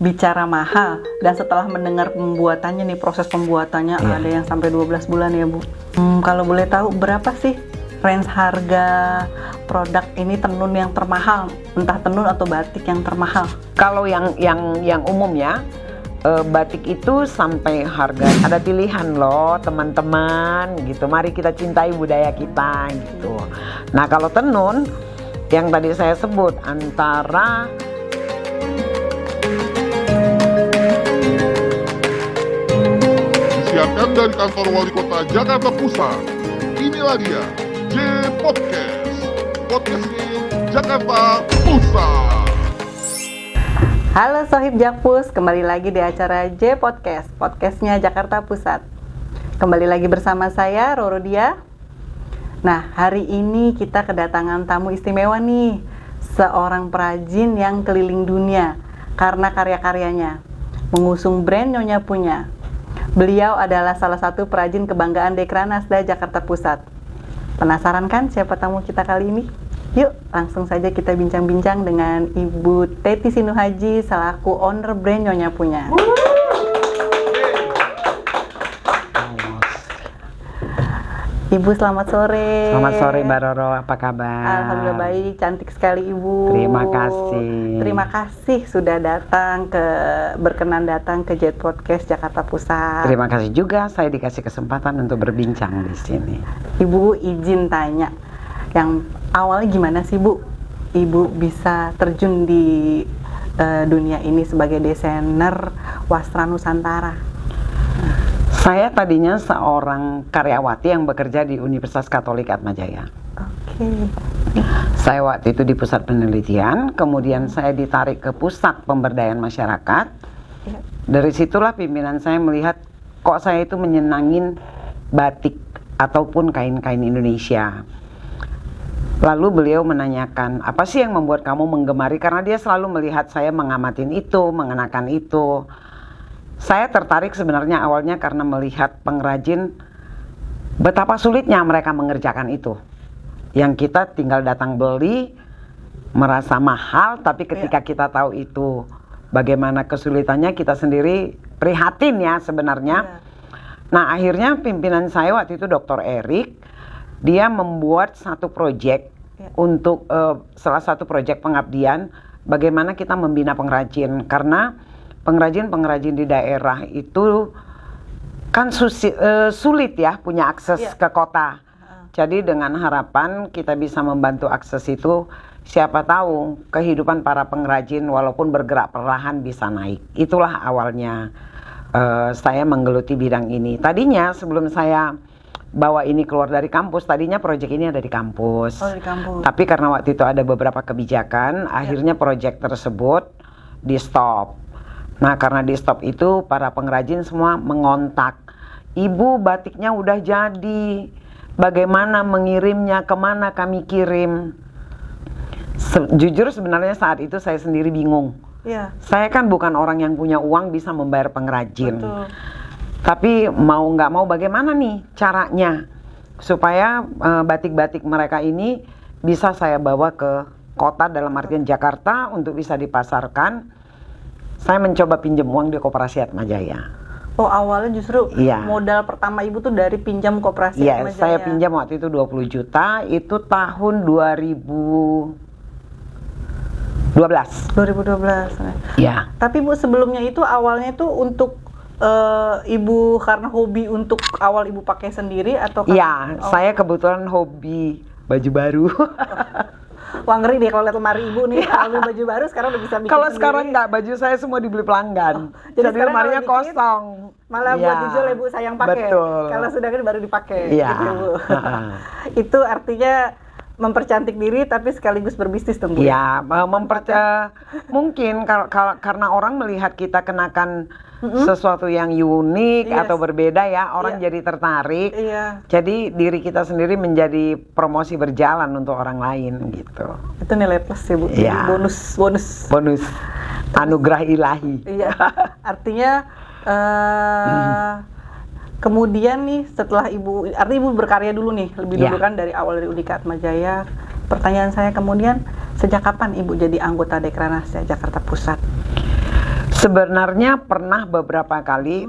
bicara mahal, dan setelah mendengar pembuatannya nih, proses pembuatannya ada yang sampai 12 bulan ya Bu. Kalau boleh tahu berapa sih range harga produk ini tenun yang termahal, entah tenun atau batik yang termahal? Kalau yang umum ya, batik itu sampai harga ada pilihan loh teman-teman gitu. Mari kita cintai budaya kita gitu. Nah kalau tenun yang tadi saya sebut antara disiarkan dari kantor Wali Kota Jakarta Pusat. Inilah dia J Podcast, podcastnya Jakarta Pusat. Halo Sohib Jakpus, kembali lagi di acara J Podcast, podcastnya Jakarta Pusat. Kembali lagi bersama saya, Roro Dia. Nah, hari ini kita kedatangan tamu istimewa nih, seorang perajin yang keliling dunia karena karya-karyanya, mengusung brand Nyonya Punya. Beliau adalah salah satu perajin kebanggaan Dekranasda Jakarta Pusat. Penasaran kan siapa tamu kita kali ini? Yuk, langsung saja kita bincang-bincang dengan Ibu Teti Sinuhaji selaku owner brand Nyonya Punya. Ibu selamat sore. Selamat sore Mbak Roro, apa kabar? Alhamdulillah baik, cantik sekali Ibu. Terima kasih. Terima kasih sudah berkenan datang ke Jet Podcast Jakarta Pusat. Terima kasih juga saya dikasih kesempatan untuk berbincang di sini. Ibu izin tanya, yang awalnya gimana sih Bu? Ibu bisa terjun di dunia ini sebagai desainer wastra Nusantara? Saya tadinya seorang karyawati yang bekerja di Universitas Katolik Atmajaya. Oke. Saya waktu itu di pusat penelitian, kemudian saya ditarik ke pusat pemberdayaan masyarakat. Ya. Dari situlah pimpinan saya melihat kok saya itu menyenangin batik ataupun kain-kain Indonesia. Lalu beliau menanyakan, apa sih yang membuat kamu menggemari? Karena dia selalu melihat saya mengamatin itu, mengenakan itu. Saya tertarik sebenarnya awalnya karena melihat pengrajin betapa sulitnya mereka mengerjakan itu. Yang kita tinggal datang beli, merasa mahal, tapi ketika kita tahu itu bagaimana kesulitannya, kita sendiri prihatin ya sebenarnya. Nah akhirnya pimpinan saya waktu itu Dr. Erik, dia membuat satu proyek untuk salah satu proyek pengabdian, bagaimana kita membina pengrajin. Karena pengrajin-pengrajin di daerah itu kan sulit ya punya akses ke kota. Jadi dengan harapan kita bisa membantu akses itu, siapa tahu kehidupan para pengrajin walaupun bergerak perlahan bisa naik. Itulah awalnya saya menggeluti bidang ini. Tadinya sebelum saya bawa ini keluar dari kampus, tadinya proyek ini ada di kampus. Oh, di kampus. Tapi karena waktu itu ada beberapa kebijakan, akhirnya proyek tersebut di stop. Nah karena di stop itu para pengrajin semua mengontak, Ibu batiknya udah jadi, bagaimana mengirimnya, kemana kami kirim. Jujur sebenarnya saat itu saya sendiri bingung. Saya kan bukan orang yang punya uang bisa membayar pengrajin. Betul. Tapi mau nggak mau bagaimana nih caranya supaya batik-batik mereka ini bisa saya bawa ke kota dalam artian Jakarta untuk bisa dipasarkan. Saya mencoba pinjam uang di Koperasi Atmajaya. Oh awalnya justru modal pertama Ibu tuh dari pinjam Koperasi Atmajaya. Iya, saya pinjam waktu itu 20 juta, itu tahun 2012. Iya. Tapi Bu sebelumnya itu awalnya itu untuk Ibu karena hobi untuk awal Ibu pakai sendiri atau Iya, saya kebetulan hobi baju baru. Wah ngeri deh kalau lihat lemari Ibu nih, kalau baju baru sekarang udah bisa bikin Kalau sendiri. sekarang nggak, baju saya semua dibeli pelanggan. Jadi Jadi lemarinya kosong. Malah buat dijual ya Bu, sayang pakai. Betul. Kalau sudah kan baru dipakai. Iya. Gitu, Bu. Itu artinya mempercantik diri tapi sekaligus berbisnis dong Bu. Iya, mungkin karena orang melihat kita kenakan sesuatu yang unik atau berbeda ya, orang jadi tertarik. Jadi diri kita sendiri menjadi promosi berjalan untuk orang lain gitu. Itu nilai plus ya Bu. Iya. Bonus anugerah ilahi. Iya. Artinya kemudian nih setelah artinya Ibu berkarya dulu nih, lebih dulu kan dari awal dari UDIK Atmajaya. Pertanyaan saya kemudian, sejak kapan Ibu jadi anggota Dekranasda Jakarta Pusat? Sebenarnya pernah beberapa kali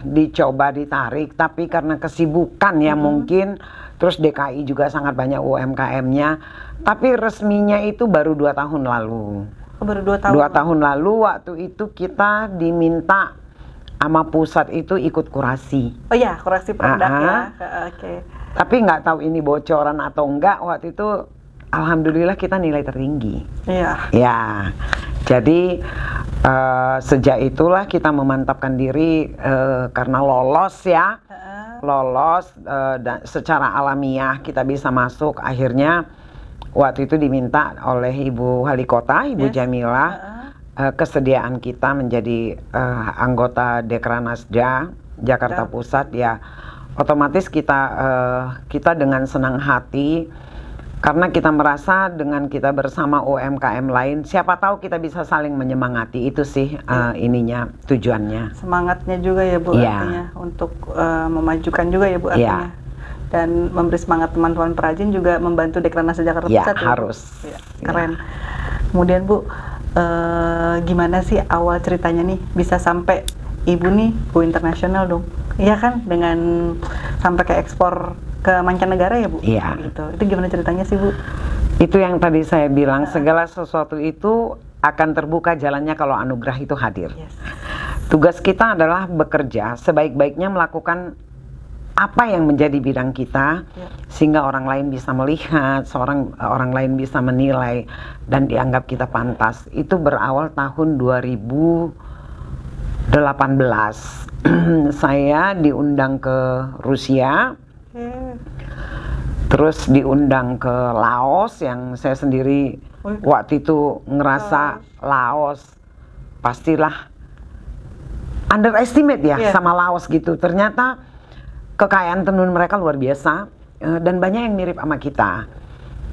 dicoba ditarik, tapi karena kesibukan ya mungkin, terus DKI juga sangat banyak UMKM-nya, tapi resminya itu baru 2 tahun lalu. Baru 2 tahun. 2 tahun lalu waktu itu kita diminta sama pusat itu ikut kurasi. Oh ya, kurasi produk ya. Oke. Tapi nggak tahu ini bocoran atau enggak, waktu itu alhamdulillah kita nilai tertinggi. Iya. Ya, jadi sejak itulah kita memantapkan diri karena lolos ya. Lolos dan secara alamiah kita bisa masuk. Akhirnya waktu itu diminta oleh Ibu Wali Kota, Ibu Jamila, kesediaan kita menjadi anggota Dekranasda Jakarta Pusat ya. Otomatis kita dengan senang hati, karena kita merasa dengan kita bersama UMKM lain, siapa tahu kita bisa saling menyemangati. Itu sih ininya, tujuannya. Semangatnya juga ya Bu, artinya untuk memajukan juga ya Bu artinya. Dan memberi semangat teman-teman perajin, juga membantu Dekranasda Jakarta Pusat ya, harus. Ya, keren. Kemudian Bu, gimana sih awal ceritanya nih bisa sampai Ibu nih go internasional dong? Iya kan, dengan sampai ke ekspor ke mancanegara ya Bu? Iya. Gitu. Itu gimana ceritanya sih Bu? Itu yang tadi saya bilang, segala sesuatu itu akan terbuka jalannya kalau anugerah itu hadir. Yes. Tugas kita adalah bekerja sebaik-baiknya, melakukan apa yang menjadi bidang kita, sehingga orang lain bisa melihat, orang lain bisa menilai dan dianggap kita pantas. Itu berawal tahun 2018. Saya diundang ke Rusia, terus diundang ke Laos, yang saya sendiri waktu itu ngerasa Laos pastilah underestimate ya sama Laos gitu. Ternyata kekayaan tenun mereka luar biasa, dan banyak yang mirip sama kita.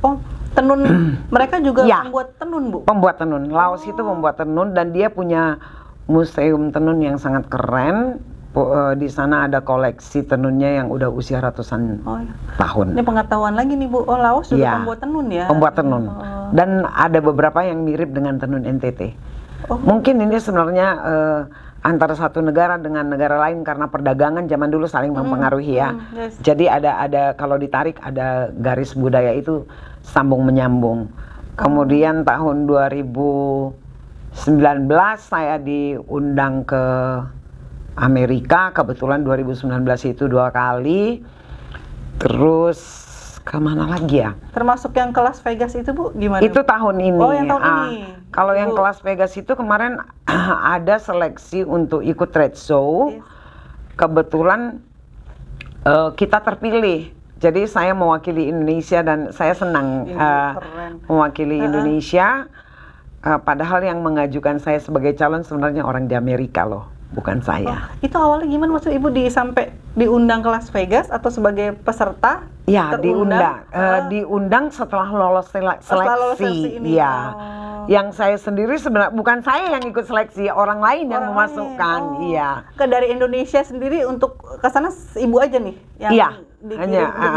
Oh, tenun mereka juga membuat tenun Bu? Pembuat tenun. Laos itu membuat tenun, dan dia punya museum tenun yang sangat keren. Di sana ada koleksi tenunnya yang udah usia ratusan tahun. Ini pengetahuan lagi nih Bu. Oh, Laos juga pembuat tenun ya? Pembuat tenun. Dan ada beberapa yang mirip dengan tenun NTT. Mungkin ini sebenarnya antara satu negara dengan negara lain karena perdagangan zaman dulu saling mempengaruhi ya. Jadi ada kalau ditarik ada garis budaya itu sambung menyambung. Kemudian tahun 2019 saya diundang ke Amerika, kebetulan 2019 itu 2 kali. Terus kemana lagi ya? Termasuk yang ke Las Vegas itu Bu, gimana? Itu tahun ini. Oh, yang tahun ini. Kalau yang ke Las Vegas itu kemarin ada seleksi untuk ikut trade show. Kebetulan kita terpilih. Jadi saya mewakili Indonesia dan saya senang mewakili Indonesia. Padahal yang mengajukan saya sebagai calon sebenarnya orang di Amerika loh, bukan saya. Itu awalnya gimana, maksud Ibu sampai diundang ke Las Vegas atau sebagai peserta? Ya, diundang setelah lolos seleksi. Ya. Yang saya sendiri sebenarnya bukan saya yang ikut seleksi, orang lain yang memasukkan. Iya. Dari Indonesia sendiri untuk ke sana Ibu aja nih yang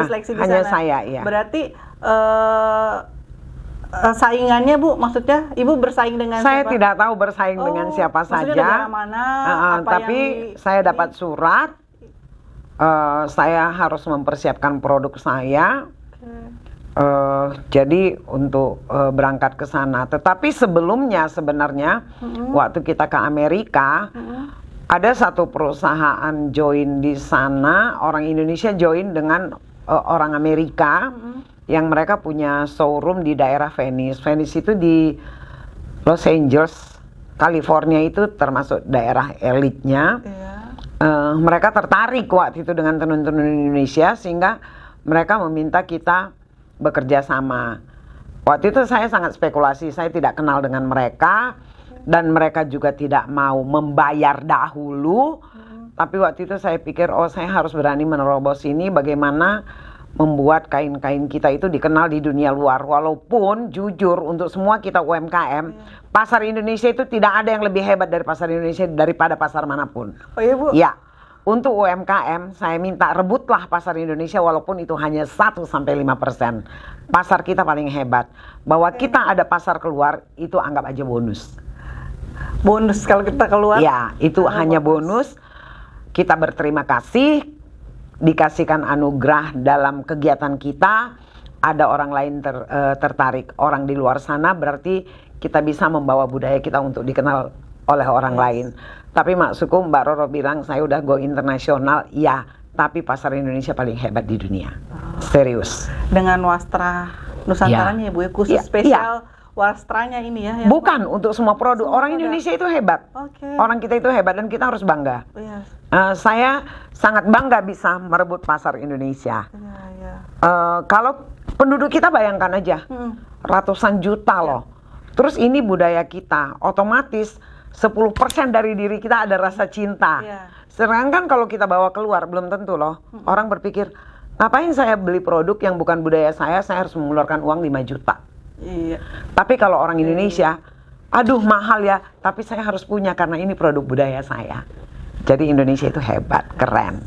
diseleksi di sana. Hanya saya, iya. Berarti saingannya Bu, maksudnya Ibu bersaing dengan saya siapa? tidak tahu bersaing dengan siapa saja. Negara mana, tapi saya dapat surat, saya harus mempersiapkan produk saya. Jadi untuk berangkat ke sana. Tetapi sebelumnya sebenarnya waktu kita ke Amerika, ada satu perusahaan join di sana, orang Indonesia join dengan orang Amerika. Yang mereka punya showroom di daerah Venice. Venice itu di Los Angeles, California, itu termasuk daerah elitnya. Mereka tertarik waktu itu dengan tenun-tenun Indonesia, sehingga mereka meminta kita bekerja sama. Waktu itu saya sangat spekulasi, saya tidak kenal dengan mereka, dan mereka juga tidak mau membayar dahulu. Tapi waktu itu saya pikir, saya harus berani menerobos ini, bagaimana membuat kain-kain kita itu dikenal di dunia luar. Walaupun jujur untuk semua kita UMKM, pasar Indonesia itu tidak ada yang lebih hebat dari pasar Indonesia daripada pasar manapun. Oh iya Bu? Ya, untuk UMKM saya minta rebutlah pasar Indonesia walaupun itu hanya 1-5%. Pasar kita paling hebat. Bahwa kita ada pasar keluar itu anggap aja bonus. bonus kalau kita keluar. Ya, itu hanya bonus. Kita berterima kasih dikasihkan anugerah dalam kegiatan kita. Ada orang lain tertarik, orang di luar sana, berarti kita bisa membawa budaya kita untuk dikenal oleh orang lain. Tapi maksudku Mbak Roro bilang saya udah go internasional, ya, tapi pasar Indonesia paling hebat di dunia. Serius. Dengan wastra Nusantaranya ya Bu, khusus spesial wastranya ini ya. Bukan untuk semua produk. Orang Indonesia itu hebat. Orang kita itu hebat dan kita harus bangga. Saya sangat bangga bisa merebut pasar Indonesia. Kalau penduduk kita bayangkan aja, ratusan juta loh. Terus ini budaya kita, otomatis 10% dari diri kita ada rasa cinta. Sedangkan kalau kita bawa keluar belum tentu loh. Orang berpikir, ngapain saya beli produk yang bukan budaya saya harus mengeluarkan uang 5 juta. Tapi kalau orang Indonesia, aduh mahal ya, tapi saya harus punya karena ini produk budaya saya. Jadi Indonesia itu hebat, keren.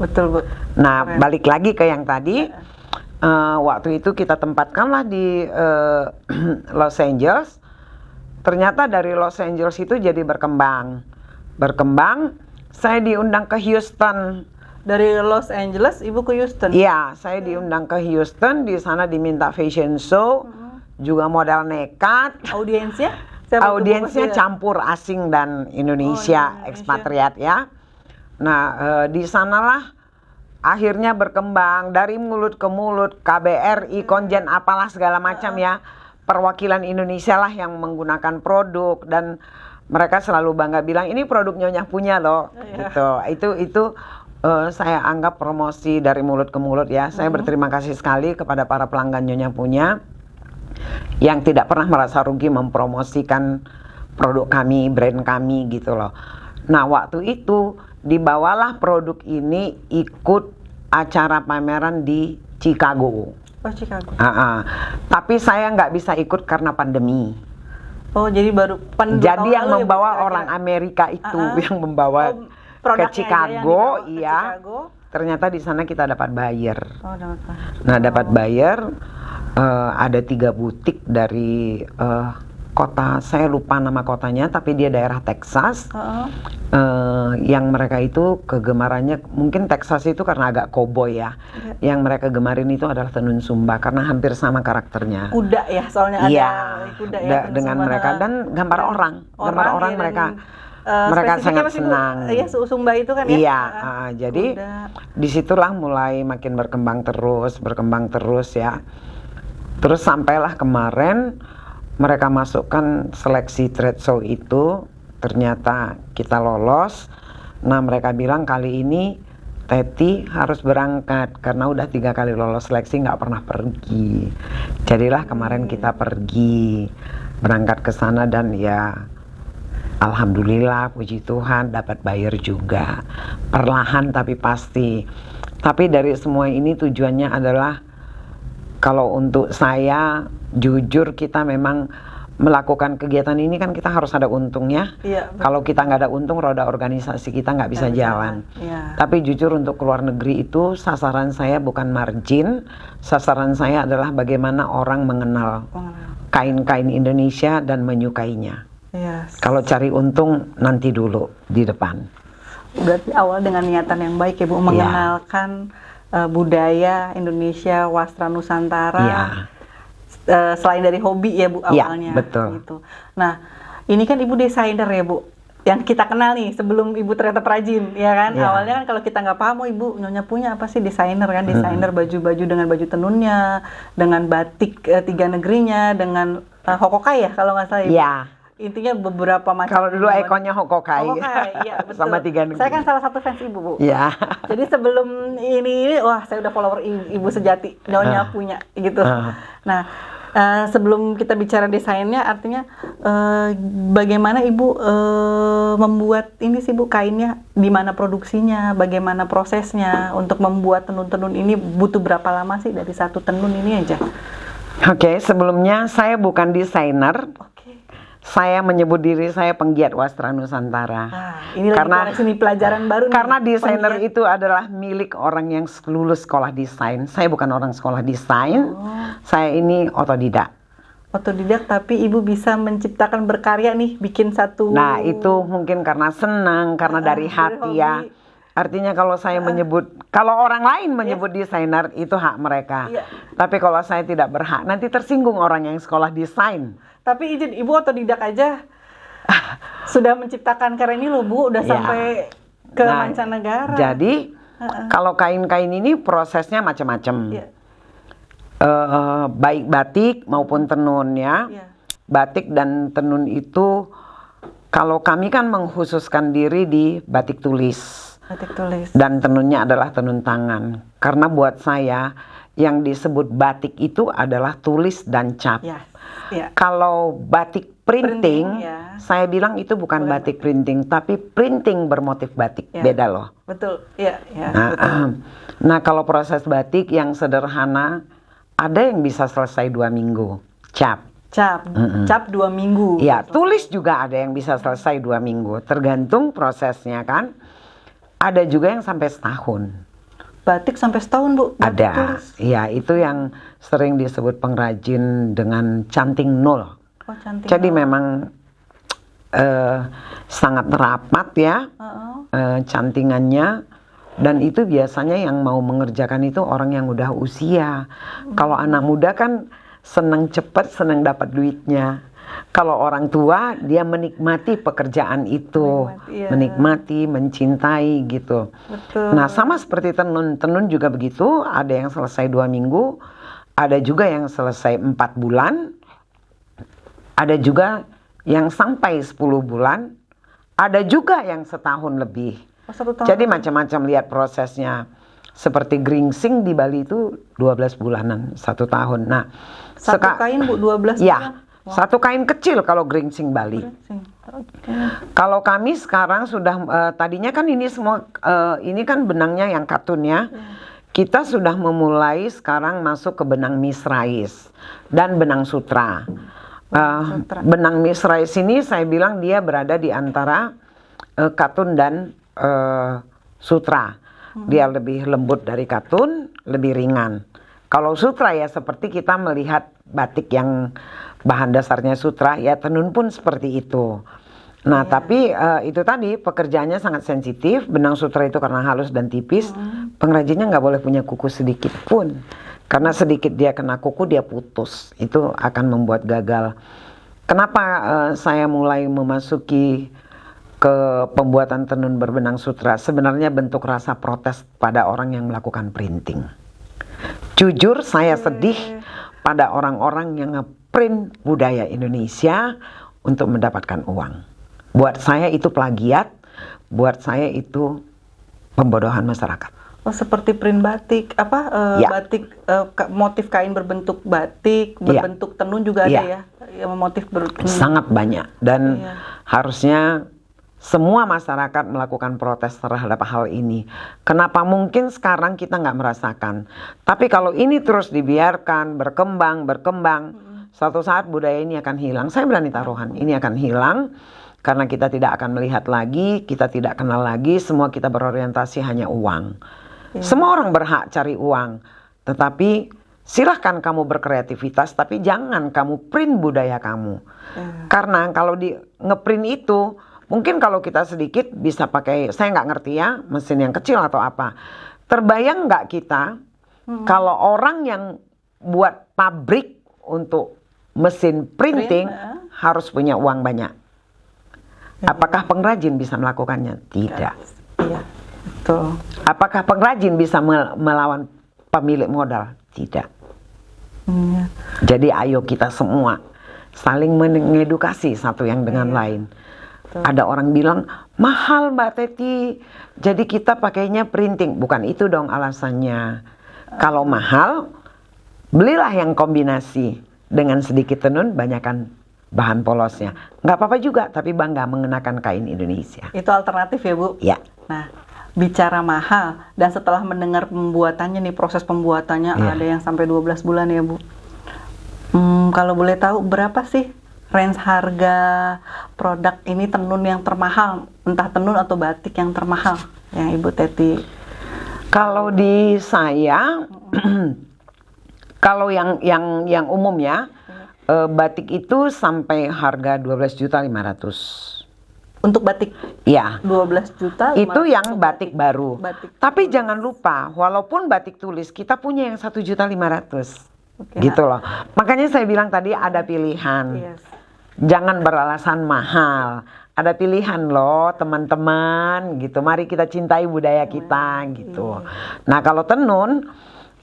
Betul Bu. Nah, keren. Balik lagi ke yang tadi, waktu itu kita tempatkanlah di Los Angeles. Ternyata dari Los Angeles itu jadi berkembang. Saya diundang ke Houston. Dari Los Angeles Ibu ke Houston? Iya, saya diundang ke Houston. Di sana diminta fashion show, juga model nekat. Audiensnya? Audiensnya campur asing dan Indonesia, ekspatriat ya. Nah, di sanalah akhirnya berkembang dari mulut ke mulut, KBRI, Konjen apalah segala macam ya. Perwakilan Indonesia lah yang menggunakan produk dan mereka selalu bangga bilang ini produk Nyonya punya loh. Gitu. Itu saya anggap promosi dari mulut ke mulut ya. Saya berterima kasih sekali kepada para pelanggan Nyonya punya yang tidak pernah merasa rugi mempromosikan produk kami, brand kami gitu loh. Nah, waktu itu dibawalah produk ini ikut acara pameran di Chicago. Chicago. Tapi saya nggak bisa ikut karena pandemi. Jadi baru pandemi. Jadi yang membawa orang Amerika itu yang membawa ke Chicago, Chicago. Ternyata di sana kita dapat buyer. Nah, dapat buyer. Ada 3 butik dari kota, saya lupa nama kotanya, tapi dia daerah Texas. Yang mereka itu kegemarannya, mungkin Texas itu karena agak cowboy ya. Yang mereka gemarin itu adalah tenun Sumba karena hampir sama karakternya. Kuda ya, soalnya ada kuda ya. Dengan mereka dan gambar orang mereka. Mereka sangat senang. Iya, Sumba itu kan ya. Iya, jadi disitulah mulai makin berkembang terus ya. Terus sampailah kemarin mereka masukkan seleksi trade show itu, ternyata kita lolos. Nah, mereka bilang kali ini Teti harus berangkat karena udah 3 kali lolos seleksi nggak pernah pergi. Jadilah kemarin kita pergi berangkat ke sana dan ya alhamdulillah puji Tuhan dapat buyer juga. Perlahan tapi pasti. Tapi dari semua ini tujuannya adalah kalau untuk saya, jujur kita memang melakukan kegiatan ini kan kita harus ada untungnya. Kalau kita nggak ada untung, roda organisasi kita nggak bisa jalan. Tapi jujur untuk keluar negeri itu sasaran saya bukan margin, sasaran saya adalah bagaimana orang mengenal kain-kain Indonesia dan menyukainya. Kalau cari untung nanti dulu di depan. Berarti awal dengan niatan yang baik ya Bu, mengenalkan budaya Indonesia, wastra Nusantara. Selain dari hobi ya Bu awalnya. Betul. Gitu. Nah, ini kan Ibu desainer ya Bu, yang kita kenal nih sebelum Ibu ternyata perajin, ya kan? Awalnya kan kalau kita nggak paham, Ibu Nyonya punya apa sih desainer kan? Desainer baju-baju dengan baju tenunnya, dengan batik 3 negerinya, dengan hokokai ya kalau nggak salah Ibu. Intinya beberapa macam. Kalau dulu ikonnya hokokai. Iya betul. Sama 3 negeri. Saya kan salah satu fans Ibu Bu. Jadi sebelum ini, wah saya udah follower Ibu sejati, Nyonya punya gitu. Nah, sebelum kita bicara desainnya, artinya bagaimana Ibu membuat ini sih Bu, kainnya, di mana produksinya, bagaimana prosesnya untuk membuat tenun-tenun ini, butuh berapa lama sih dari satu tenun ini aja? Sebelumnya saya bukan desainer. Saya menyebut diri saya penggiat wastra Nusantara. Ini karena sini pelajaran baru. Karena desainer itu adalah milik orang yang lulus sekolah desain. Saya bukan orang sekolah desain. Saya ini otodidak. Otodidak tapi ibu bisa menciptakan berkarya nih, bikin satu. Nah itu mungkin karena senang, karena dari hati ya. hobi. Artinya kalau saya menyebut, kalau orang lain menyebut desainer itu hak mereka. Iya. Tapi kalau saya tidak berhak, nanti tersinggung orang yang sekolah desain. Tapi izin ibu otodidak aja sudah menciptakan karya ini loh Bu, udah Ya. sampai ke mancanegara. Jadi kalau kain-kain ini prosesnya macam-macam. Iya. Baik batik maupun tenun ya. Iya. Batik dan tenun itu kalau kami kan mengkhususkan diri di batik tulis Batik tulis. dan tenunnya adalah tenun tangan. Karena buat saya yang disebut batik itu adalah tulis dan cap. Ya. Iya. Kalau batik printing, ya. saya bilang itu bukan batik printing, tapi printing bermotif batik. Ya. Beda loh. Betul. Iya, ya, Nah, betul. nah, kalau proses batik yang sederhana, ada yang bisa selesai 2 minggu. Cap. Cap 2 minggu. Ya, tulis juga ada yang bisa selesai 2 minggu. Tergantung prosesnya kan. Ada juga yang sampai setahun. Batik sampai setahun Bu. Batik Ada. tulis. Ya, itu yang sering disebut pengrajin dengan canting nol. Oh, cantik. Jadi memang sangat rapat ya cantingannya, dan itu biasanya yang mau mengerjakan itu orang yang udah usia. Kalau anak muda kan senang cepat, senang dapat duitnya. Kalau orang tua dia menikmati pekerjaan itu, menikmati, mencintai gitu. Betul. Nah sama seperti tenun, tenun juga begitu. Ada yang selesai 2 minggu, ada juga yang selesai 4 bulan. Ada juga yang sampai 10 bulan, ada juga yang setahun lebih. Oh, 1 tahun. Jadi macam-macam lihat prosesnya. Seperti geringsing di Bali itu 12 bulanan, 1 tahun. Nah, Satu kain Bu 12 bulan? Ya, satu kain kecil kalau geringsing Bali. Oke. Kalau kami sekarang sudah, tadinya kan ini semua, ini kan benangnya yang katun ya. Kita sudah memulai sekarang masuk ke benang misrais dan benang sutra. Benang misrais ini saya bilang dia berada di antara katun dan sutra. Dia lebih lembut dari katun, lebih ringan. Kalau sutra ya seperti kita melihat batik yang bahan dasarnya sutra, ya tenun pun seperti itu. Nah tapi itu tadi pekerjaannya sangat sensitif. Benang sutra itu karena halus dan tipis, pengrajinnya nggak boleh punya kuku sedikit pun. Karena sedikit dia kena kuku dia putus, itu akan membuat gagal. Kenapa saya mulai memasuki ke pembuatan tenun berbenang sutra? Sebenarnya bentuk rasa protes pada orang yang melakukan printing. Jujur saya sedih pada orang-orang yang ngeprint budaya Indonesia untuk mendapatkan uang. Buat saya itu plagiat, buat saya itu pembodohan masyarakat. Oh, seperti print batik, Ya. batik motif kain berbentuk batik, berbentuk tenun juga ada ya, yang motif Sangat banyak dan Iya. harusnya semua masyarakat melakukan protes terhadap hal ini. Kenapa mungkin sekarang kita nggak merasakan? Tapi kalau ini terus dibiarkan berkembang, suatu saat budaya ini akan hilang. Saya berani taruhan, ini akan hilang karena kita tidak akan melihat lagi, kita tidak kenal lagi, semua kita berorientasi hanya uang. Semua orang berhak cari uang, tetapi silahkan kamu berkreativitas, tapi jangan kamu print budaya kamu. Karena kalau di ngeprint itu, mungkin kalau kita sedikit bisa pakai, saya nggak ngerti ya, mesin yang kecil atau apa. Terbayang nggak kita kalau orang yang buat pabrik untuk mesin printing harus punya uang banyak. Apakah pengrajin bisa melakukannya? Tidak. Iya, betul. Apakah pengrajin bisa melawan pemilik modal? Tidak. Iya. Jadi ayo kita semua saling mengedukasi satu yang dengan lain. Ada orang bilang, mahal Mbak Teti, jadi kita pakainya printing. Bukan itu dong alasannya. Kalau mahal, belilah yang kombinasi dengan sedikit tenun, banyakkan bahan polosnya. Nggak apa-apa juga, tapi bangga mengenakan kain Indonesia. Itu alternatif ya Bu? Ya. Nah, bicara mahal, dan setelah mendengar pembuatannya nih, proses pembuatannya ada yang sampai 12 bulan ya Bu. Kalau boleh tahu berapa sih range harga produk ini tenun yang termahal, entah tenun atau batik yang termahal yang Ibu Teti? Kalau di saya, kalau yang umum ya, Batik itu sampai harga 12.500.000. Untuk batik Iya. 12 juta. Itu 500 yang untuk batik baru. batik Tapi tulis. jangan lupa, walaupun batik tulis kita punya yang 1.500.000. Oke, Gitu loh. Makanya saya bilang tadi ada pilihan. Yes. Jangan beralasan mahal. Ada pilihan loh teman-teman gitu. Mari kita cintai budaya kita gitu. Nah kalau tenun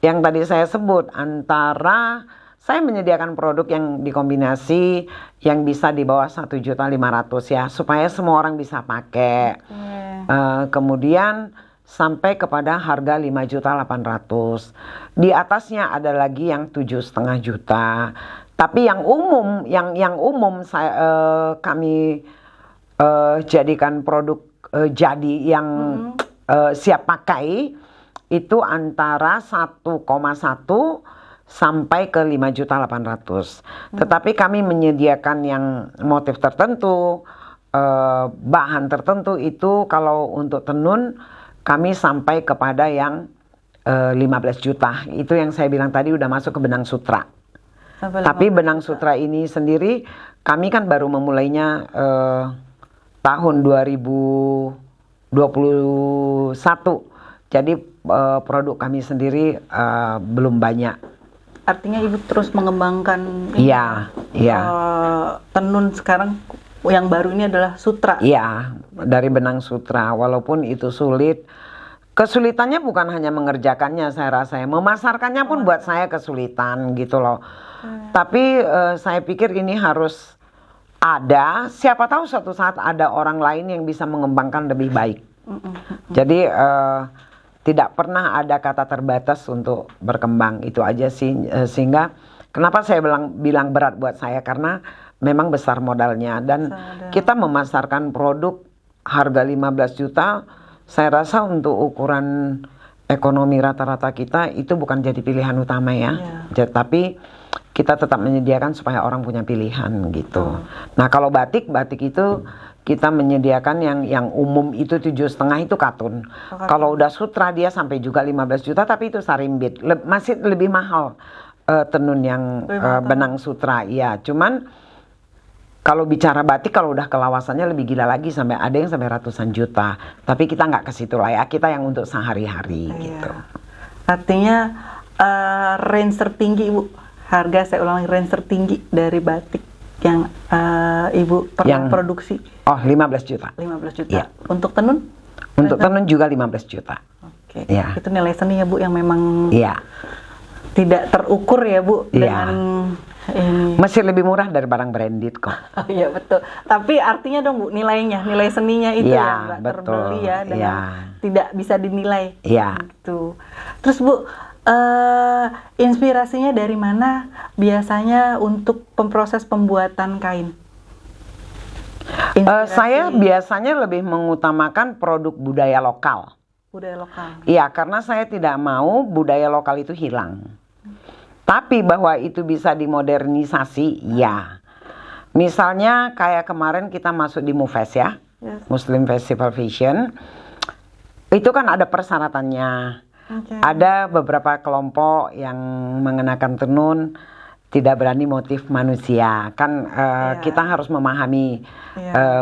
yang tadi saya sebut antara saya menyediakan produk yang dikombinasi yang bisa di bawah 1.500.000 ya supaya semua orang bisa pakai. Kemudian sampai kepada harga 5.800.000. Di atasnya ada lagi yang 7,5 juta. Tapi yang umum kami jadikan produk jadi yang siap pakai itu antara 1,1 sampai ke 5.800.000. Tetapi kami menyediakan yang motif tertentu, bahan tertentu itu kalau untuk tenun kami sampai kepada yang 15 juta. Itu yang saya bilang tadi udah masuk ke benang sutra. Tapi benang sutra ini sendiri kami kan baru memulainya tahun 2021. Jadi produk kami sendiri belum banyak. Artinya Ibu terus mengembangkan Iya. tenun sekarang yang baru ini adalah sutra. Iya, dari benang sutra. Walaupun itu sulit, kesulitannya bukan hanya mengerjakannya saya rasa, memasarkannya pun buat saya kesulitan gitu loh. Tapi saya pikir ini harus ada, siapa tahu suatu saat ada orang lain yang bisa mengembangkan lebih baik. Jadi tidak pernah ada kata terbatas untuk berkembang, itu aja sih. Sehingga kenapa saya bilang berat buat saya, karena memang besar modalnya dan kita memasarkan produk harga 15 juta, saya rasa untuk ukuran ekonomi rata-rata kita itu bukan jadi pilihan utama ya. Tapi kita tetap menyediakan supaya orang punya pilihan gitu. Nah kalau batik itu kita menyediakan yang umum itu 7,5 itu katun. Kalau udah sutra dia sampai juga 15 juta, tapi itu sarimbit. Masih lebih mahal tenun yang benang sutra. Ya, cuman kalau bicara batik kalau udah kelawasannya lebih gila lagi, sampai ada yang sampai ratusan juta. Tapi kita nggak ke situ lah ya. Kita yang untuk sehari-hari gitu. Artinya range tertinggi Ibu, harga saya ulangi, range tertinggi dari batik yang Ibu pernah produksi. Oh, 15 juta. 15 juta. Iya. Untuk tenun? Untuk tenun juga 15 juta. Oke. Iya. Itu nilai seni ya Bu yang memang Iya. tidak terukur ya Bu dengan ini. Masih lebih murah dari barang branded kok. Oh iya betul. Tapi artinya dong Bu, nilainya, nilai seninya itu yang nggak terbeli ya, dengan tidak bisa dinilai. Iya. Gitu. Terus Bu, inspirasinya dari mana biasanya untuk proses pembuatan kain? Saya biasanya lebih mengutamakan produk budaya lokal. Budaya lokal. Iya, karena saya tidak mau budaya lokal itu hilang. Tapi bahwa itu bisa dimodernisasi, ya. Misalnya kayak kemarin kita masuk di MUFES ya, Muslim Festival Fashion. Itu kan ada persyaratannya. Ada beberapa kelompok yang mengenakan tenun tidak berani motif manusia. Kan kita harus memahami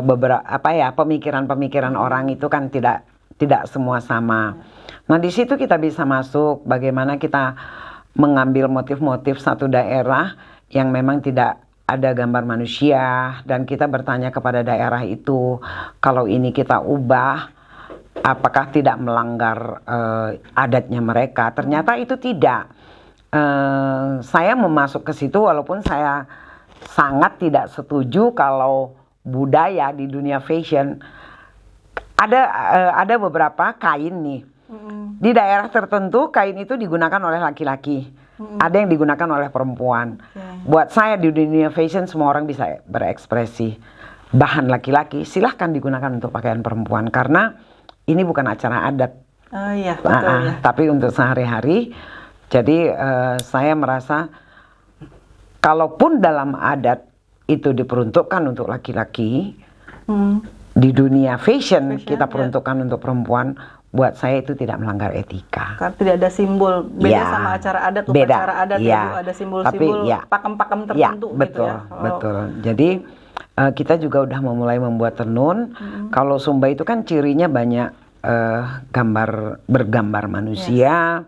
beberapa pemikiran-pemikiran orang itu kan tidak semua sama. Nah, di situ kita bisa masuk bagaimana kita mengambil motif-motif satu daerah yang memang tidak ada gambar manusia, dan kita bertanya kepada daerah itu, kalau ini kita ubah apakah tidak melanggar adatnya mereka. Ternyata itu tidak. Saya memasuk ke situ walaupun saya sangat tidak setuju kalau budaya di dunia fashion ada beberapa kain nih. Di daerah tertentu kain itu digunakan oleh laki-laki. Ada yang digunakan oleh perempuan. Buat saya di dunia fashion semua orang bisa berekspresi. Bahan laki-laki silahkan digunakan untuk pakaian perempuan, karena ini bukan acara adat. Oh iya, betul, ya. Tapi untuk sehari-hari. Jadi saya merasa kalaupun dalam adat itu diperuntukkan untuk laki-laki, di dunia fashion kita peruntukkan untuk perempuan, buat saya itu tidak melanggar etika. Karena tidak ada simbol, beda Ya, sama acara adat, beda, upacara adat ya. Bu, ada simbol-simbol Tapi, ya. pakem-pakem Ya, tertentu betul, gitu ya. betul. Jadi kita juga udah memulai membuat tenun. Kalau Sumba itu kan cirinya banyak bergambar manusia,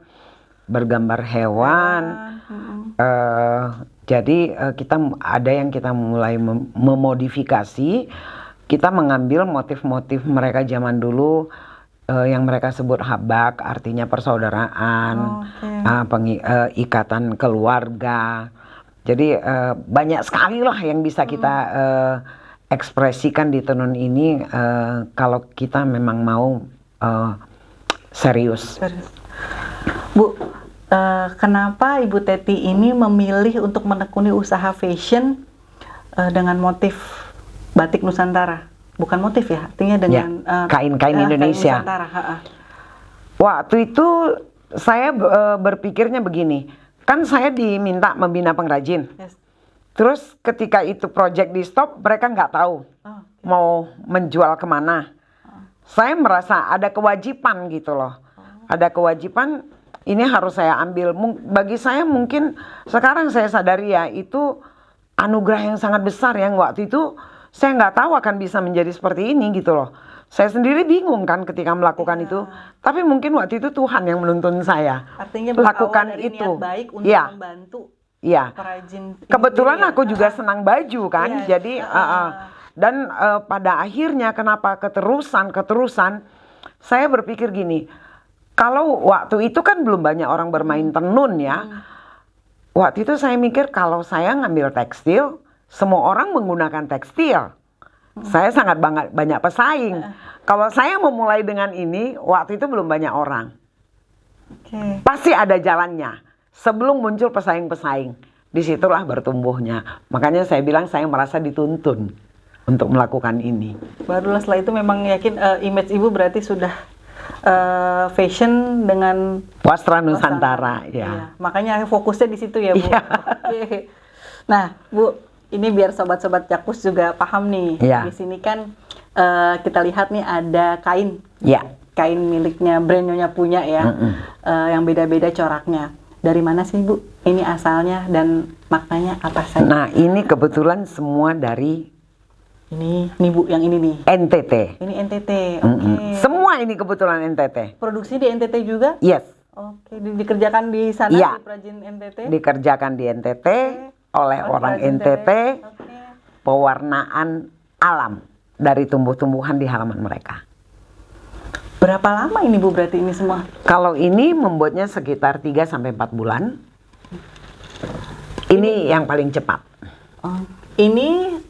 bergambar hewan. Jadi kita ada yang kita mulai memodifikasi. Kita mengambil motif-motif mereka zaman dulu. Yang mereka sebut habak, artinya persaudaraan, ikatan keluarga. Jadi banyak sekali lah yang bisa kita ekspresikan di tenun ini kalau kita memang mau serius. Bu, kenapa Ibu Teti ini memilih untuk menekuni usaha fashion dengan motif batik Nusantara? Bukan motif ya, artinya dengan kain-kain Indonesia. Kain Nusantara. Waktu itu saya berpikirnya begini, kan saya diminta membina pengrajin. Yes. Terus ketika itu project di stop, mereka nggak tahu mau menjual kemana. Saya merasa ada kewajiban gitu loh, ada kewajiban ini harus saya ambil. Bagi saya mungkin sekarang saya sadari ya itu anugerah yang sangat besar yang waktu itu saya nggak tahu akan bisa menjadi seperti ini gitu loh. Saya sendiri bingung kan ketika melakukan itu. Tapi mungkin waktu itu Tuhan yang menuntun saya. Artinya lakukan dari itu. Niat baik untuk membantu perajin. Kebetulan aku juga senang baju kan. Jadi dan pada akhirnya kenapa keterusan saya berpikir gini. Kalau waktu itu kan belum banyak orang bermain tenun ya. Waktu itu saya mikir kalau saya ngambil tekstil, semua orang menggunakan tekstil. Saya sangat banyak pesaing. Kalau saya memulai dengan ini, waktu itu belum banyak orang. Pasti ada jalannya. Sebelum muncul pesaing-pesaing, disitulah bertumbuhnya. Makanya saya bilang saya merasa dituntun untuk melakukan ini. Barulah setelah itu memang yakin image Ibu berarti sudah fashion dengan Wastra Nusantara. Ya. Iya. Makanya fokusnya di situ ya Bu. Ya. Nah Bu, ini biar sobat-sobat Jakpus juga paham nih. Ya. Di sini kan kita lihat nih ada kain. Ya. Kain miliknya brand Nyonya punya ya. Yang beda-beda coraknya. Dari mana sih Bu? Ini asalnya dan maknanya apa saja? Nah, ini kebetulan semua dari ini Bu, yang ini nih. NTT. Ini NTT. Oke. Semua ini kebetulan NTT. Produksi di NTT juga? Yes. Oke, dikerjakan di sana Ya. di perajin NTT? Dikerjakan di NTT. Oleh orang NTT, pewarnaan alam dari tumbuh-tumbuhan di halaman mereka. Berapa lama ini Bu berarti ini semua? Kalau ini membuatnya sekitar 3-4 bulan. Ini yang paling cepat. Ini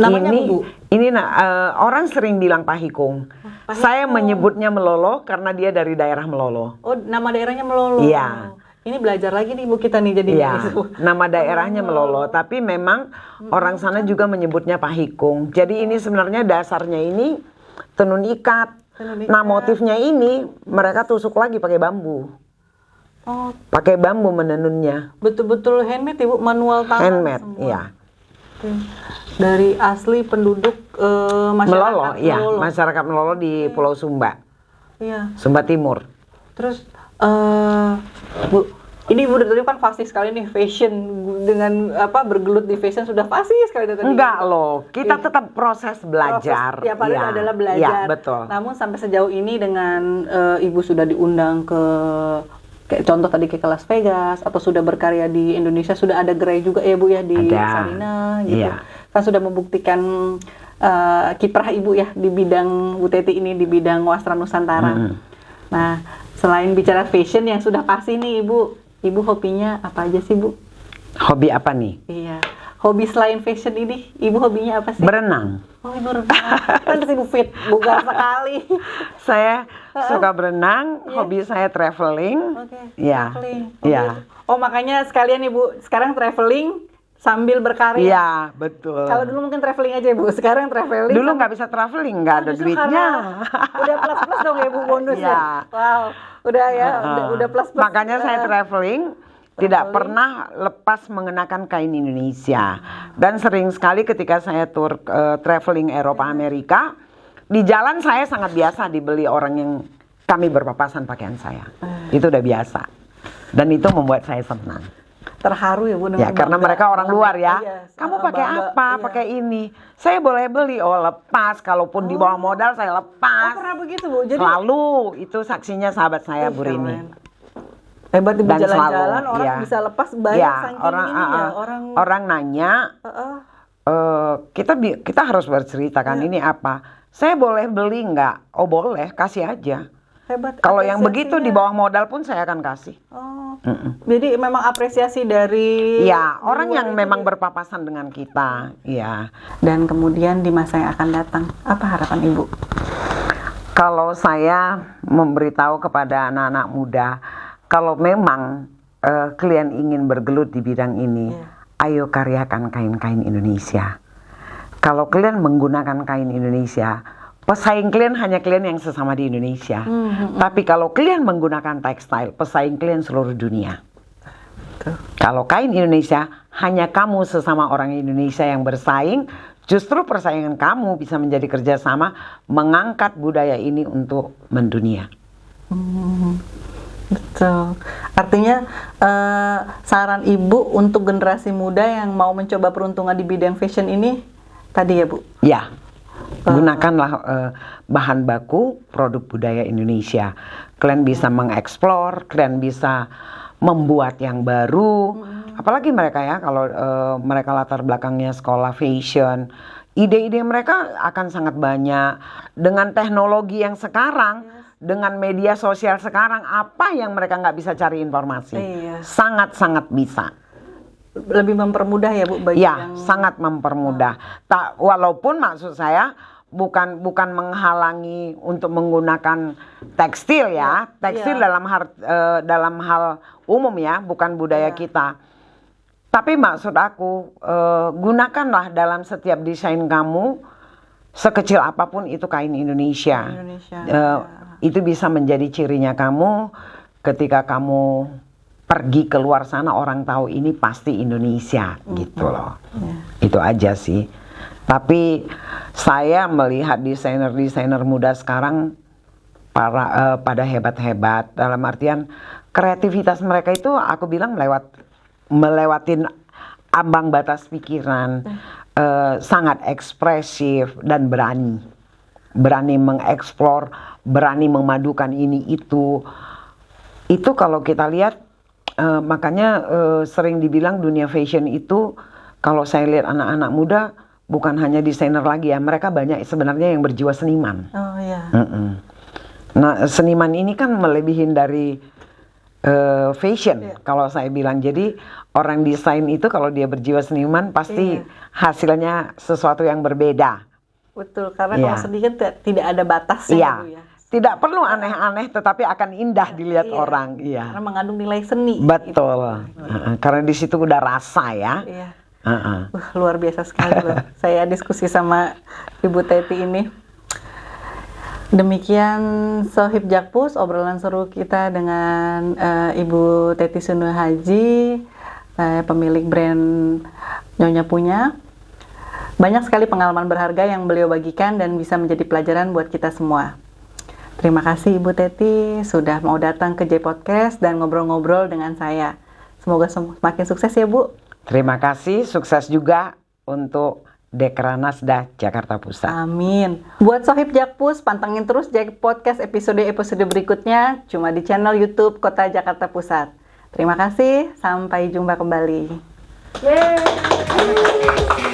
namanya Bu? Ini orang sering bilang pahikung. Saya menyebutnya Melolo karena dia dari daerah Melolo. Oh, nama daerahnya Melolo. Iya. Ini belajar lagi nih Bu kita nih jadi. Iya, nama daerahnya Melolo, tapi memang orang sana juga menyebutnya pahikung. Jadi ini sebenarnya dasarnya ini tenun ikat. Nah motifnya ini mereka tusuk lagi pakai bambu. Oh, pakai bambu menenunnya. Betul-betul handmade Ibu, manual tangan. Handmade, semua. iya. Dari asli penduduk masyarakat Melolo, iya, Melolo. masyarakat Melolo di Pulau Sumba. Iya. Sumba Timur. Terus Bu, ini Bu dari tadi kan fasih sekali nih fashion dengan bergelut di fashion sudah fasih sekali dari tadi. Enggak loh, kita tetap proses belajar. Ya paling adalah belajar. Iya, betul. Namun sampai sejauh ini dengan Ibu sudah diundang ke kayak contoh tadi ke Las Vegas atau sudah berkarya di Indonesia, sudah ada gerai juga ya Bu ya di Sarina gitu. Iya. Kan sudah membuktikan kiprah Ibu ya di bidang Bu Teti ini di bidang Wastra Nusantara. Nah, selain bicara fashion yang sudah pasti nih Ibu hobinya apa aja sih Bu? Hobi apa nih? Iya. Hobi selain fashion ini, Ibu hobinya apa sih? Berenang. Oh, Ibu renang. Kan Ibu fit, bugar sekali. Saya suka berenang, hobi saya traveling. Oke. Iya. Traveling. Iya. Oh, makanya sekalian Ibu sekarang traveling sambil berkarya. Iya, betul. Kalau dulu mungkin traveling aja Bu, sekarang traveling. Dulu nggak bisa traveling, nggak ada duitnya. Udah plus dong ya Bu bonusnya. Iya. Wow, udah ya, udah plus. Makanya saya traveling. Tidak pernah lepas mengenakan kain Indonesia. Dan sering sekali ketika saya traveling Eropa Amerika, di jalan saya sangat biasa dibeli orang yang kami berpapasan pakaian saya. Itu udah biasa. Dan itu membuat saya senang. Terharu ya Bu dengan Ya karena bangga. mereka orang luar ya. Iya, Kamu pakai bangga. apa? Iya. Pakai ini. Saya boleh beli. Oh lepas. Kalaupun di bawah modal saya Oh lepas. pernah begitu Bu. Jadi Selalu itu saksinya sahabat saya Bu Rini. keren. Hebat Ibu Dan jalan-jalan selalu, orang iya. bisa lepas banyak Ya, saking orang ini ya orang nanya, Heeh. kita harus berceritakan ini apa. Saya boleh beli nggak? Oh boleh, kasih aja. Hebat. Kalau yang begitu di apresiasinya. bawah modal pun saya akan kasih. Oh. Jadi memang apresiasi dari Iya, orang luar yang itu memang ya. berpapasan dengan kita. Iya. Dan kemudian di masa yang akan datang, apa harapan Ibu? Kalau saya memberitahu kepada anak-anak muda, kalau memang kalian ingin bergelut di bidang ini, ayo karyakan kain-kain Indonesia. Kalau kalian menggunakan kain Indonesia, pesaing kalian hanya kalian yang sesama di Indonesia. Tapi kalau kalian menggunakan tekstil, pesaing kalian seluruh dunia. Kalau kain Indonesia, hanya kamu sesama orang Indonesia yang bersaing. Justru persaingan kamu bisa menjadi kerjasama mengangkat budaya ini untuk mendunia. Betul. Artinya saran Ibu untuk generasi muda yang mau mencoba peruntungan di bidang fashion ini tadi ya Bu? Ya, gunakanlah bahan baku produk budaya Indonesia. Kalian bisa mengeksplor, kalian bisa membuat yang baru. Apalagi mereka ya, kalau mereka latar belakangnya sekolah fashion, ide-ide mereka akan sangat banyak. Dengan teknologi yang sekarang, dengan media sosial sekarang, apa yang mereka nggak bisa cari informasi? Iya. Sangat-sangat bisa. Lebih mempermudah ya Bu bagi Ya, yang sangat mempermudah. Walaupun maksud saya bukan menghalangi untuk menggunakan tekstil ya. Tekstil iya. dalam hal umum ya, bukan budaya kita. Tapi maksud aku gunakanlah dalam setiap desain kamu, sekecil apapun itu kain Indonesia. Itu bisa menjadi cirinya kamu ketika kamu pergi keluar sana, orang tahu ini pasti Indonesia gitu loh. Itu aja sih. Tapi saya melihat desainer-desainer muda sekarang pada hebat-hebat, dalam artian kreativitas mereka itu aku bilang melewatin ambang batas pikiran, sangat ekspresif dan berani mengeksplor, berani memadukan ini itu kalau kita lihat. Makanya sering dibilang dunia fashion itu, kalau saya lihat anak-anak muda bukan hanya desainer lagi ya, mereka banyak sebenarnya yang berjiwa seniman. Oh iya. Nah seniman ini kan melebihin dari fashion kalau saya bilang. Jadi orang desain itu kalau dia berjiwa seniman pasti hasilnya sesuatu yang berbeda. Betul, karena kalau seni kan tidak ada batasnya Iya. Bu ya. Tidak perlu aneh-aneh, tetapi akan indah dilihat orang. Iya. Karena mengandung nilai seni. Betul. Karena di situ udah rasa ya. Iya. Luar biasa sekali loh. Saya diskusi sama Ibu Teti ini. Demikian Sohib Jakpus, obrolan seru kita dengan Ibu Teti Sunu Haji, pemilik brand Nyonya Punya. Banyak sekali pengalaman berharga yang beliau bagikan dan bisa menjadi pelajaran buat kita semua. Terima kasih Ibu Teti sudah mau datang ke J Podcast dan ngobrol-ngobrol dengan saya. Semoga semakin sukses ya Bu. Terima kasih, sukses juga untuk Dekranasda Jakarta Pusat. Amin. Buat Sohib Jakpus, pantengin terus J Podcast episode berikutnya cuma di channel YouTube Kota Jakarta Pusat. Terima kasih, sampai jumpa kembali. Yeay.